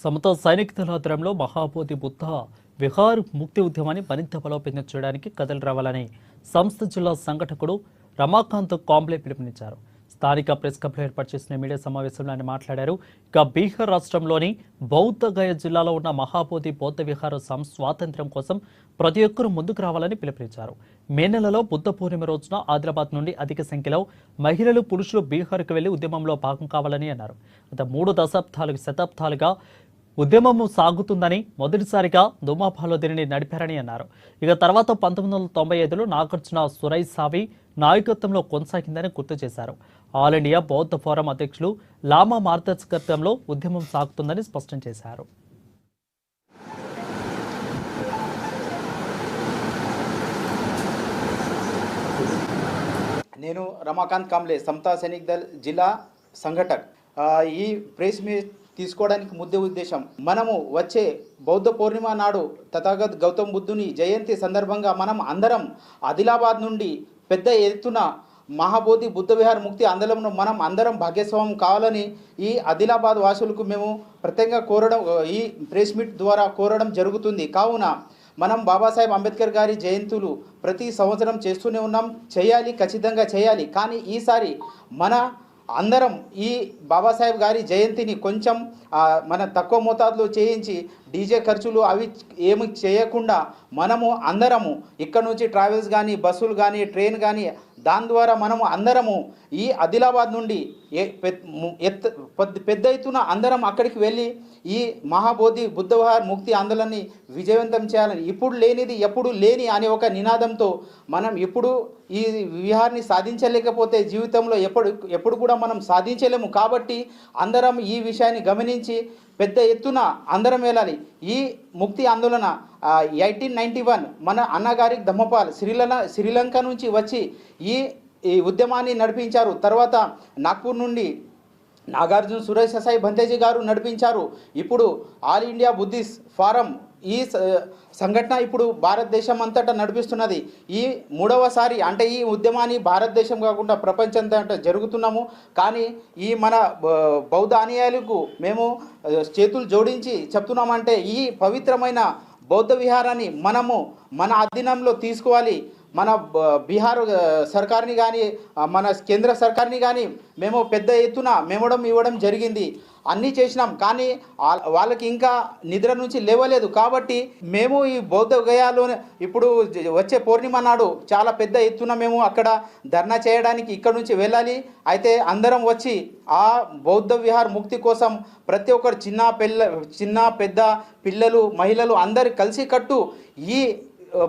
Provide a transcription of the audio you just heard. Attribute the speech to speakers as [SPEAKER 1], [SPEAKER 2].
[SPEAKER 1] సమత సైనిక దళ ఆధ్వర్యంలో మహాబోధి బుద్ధ విహార్ ముక్తి ఉద్యమాన్ని మరింత బలోపేతం చేయడానికి కథలు రావాలని సంస్థ జిల్లా సంఘటకుడు రమాకాంత్ కాంబ్లే పిలుపునిచ్చారు. స్థానిక ప్రెస్ క్లబ్లో ఏర్పాటు చేసిన మీడియా సమావేశంలో ఆయన మాట్లాడారు. ఇక బీహార్ రాష్ట్రంలోని బౌద్ధగయ జిల్లాలో ఉన్న మహాబోధి బౌద్ధ విహార స్వాతంత్ర్యం కోసం ప్రతి ఒక్కరూ ముందుకు రావాలని పిలుపునిచ్చారు. మే నెలలో బుద్ధ పూర్ణిమ రోజున ఆదిలాబాద్ నుండి అధిక సంఖ్యలో మహిళలు పురుషులు బీహార్కు వెళ్లి ఉద్యమంలో భాగం కావాలని అన్నారు. గత 3 శతాబ్దాలుగా ఉద్యమం సాగుతుందని మొదటిసారిగా దుమాపాలో దీనిని నడిపారని అన్నారు. ఇక తర్వాత 1995లో నాగార్జున సురై సావి నాయకత్వంలో కొనసాగిందని గుర్తు చేశారు. ఆల్ ఇండియా బౌద్ధ ఫోరం అధ్యక్షులు లామా మార్గదర్శకత్వంలో ఉద్యమం సాగుతుందని స్పష్టం చేశారు.
[SPEAKER 2] నేను రమాకాంత్ కాంబ్లే సమతా సైనిక్ దళ్ జిల్లా సంఘటక్. ఈ ప్రెస్ మీట్ తీసుకోవడానికి ముఖ్య ఉద్దేశం, మనము వచ్చే బౌద్ధ పూర్ణిమ నాడు తథాగత్ గౌతమ్ బుద్ధుని జయంతి సందర్భంగా మనం అందరం ఆదిలాబాద్ నుండి పెద్ద ఎత్తున మహాబోధి బుద్ధ విహార్ ముక్తి ఆందోళనలో మనం అందరం భాగస్వామ్యం కావాలని ఈ ఆదిలాబాద్ వాసులకు మేము ప్రత్యేకంగా కోరడం, ఈ ప్రెస్ మీట్ ద్వారా కోరడం జరుగుతుంది. కావున మనం బాబాసాహెబ్ అంబేద్కర్ గారి జయంతులు ప్రతి సంవత్సరం చేస్తూనే ఉన్నాం, చేయాలి, ఖచ్చితంగా చేయాలి. కానీ ఈసారి మన అందరం ఈ బాబాసాహెబ్ గారి జయంతిని కొంచెం మన తక్కువ మోతాదులో చేయించి డీజే ఖర్చులు అవి ఏమి చేయకుండా మనము అందరము ఇక్కడ నుంచి ట్రావెల్స్ కానీ, బస్సులు కానీ, ట్రైన్ కానీ, దాని ద్వారా మనము అందరము ఈ ఆదిలాబాద్ నుండి పెద్ద ఎత్తున అందరం అక్కడికి వెళ్ళి ఈ మహాబోధి బుద్ధ విహార్ ముక్తి ఆందోళనని విజయవంతం చేయాలని, ఇప్పుడు లేనిది ఎప్పుడు లేని అనే ఒక నినాదంతో మనం ఇప్పుడు ఈ విహార్ని సాధించలేకపోతే జీవితంలో ఎప్పుడు కూడా మనం సాధించలేము. కాబట్టి అందరం ఈ విషయాన్ని గమనించి పెద్ద ఎత్తున అందరం వెళ్ళాలి. ఈ ముక్తి ఆందోళన 1891 మన అన్నగారి ధమ్మపాల్ శ్రీలంక నుంచి వచ్చి ఈ ఉద్యమాన్ని నడిపించారు. తర్వాత నాగ్పూర్ నుండి నాగార్జున సురేష్ సాయి బంతేజీ గారు నడిపించారు. ఇప్పుడు ఆల్ ఇండియా బుద్ధిస్ట్ ఫోరం ఈ సంఘటన ఇప్పుడు భారతదేశం అంతటా నడిపిస్తున్నది. ఈ 3వసారి అంటే ఈ ఉద్యమాన్ని భారతదేశం కాకుండా ప్రపంచంతటా జరుగుతున్నాము. కానీ ఈ మన బౌద్ధ అనుయాయులకు మేము చేతులు జోడించి చెప్తున్నామంటే ఈ పవిత్రమైన బౌద్ధ విహారాన్ని మనము మన అధీనంలో తీసుకోవాలి. మన బీహార్ సర్కార్ని కానీ, మన కేంద్ర సర్కార్ని కానీ మేము పెద్ద ఎత్తున ఇవ్వడం జరిగింది. అన్నీ చేసినాం, కానీ వాళ్ళకి ఇంకా నిద్ర నుంచి లేవలేదు. కాబట్టి మేము ఈ బౌద్ధ గయాలో ఇప్పుడు వచ్చే పూర్ణిమ నాడు చాలా పెద్ద ఎత్తున మేము అక్కడ ధర్నా చేయడానికి ఇక్కడ నుంచి వెళ్ళాలి. అయితే అందరం వచ్చి ఆ బౌద్ధ విహార్ ముక్తి కోసం ప్రతి ఒక్కరు చిన్న పెద్ద పిల్లలు, మహిళలు అందరు కలిసి కట్టు ఈ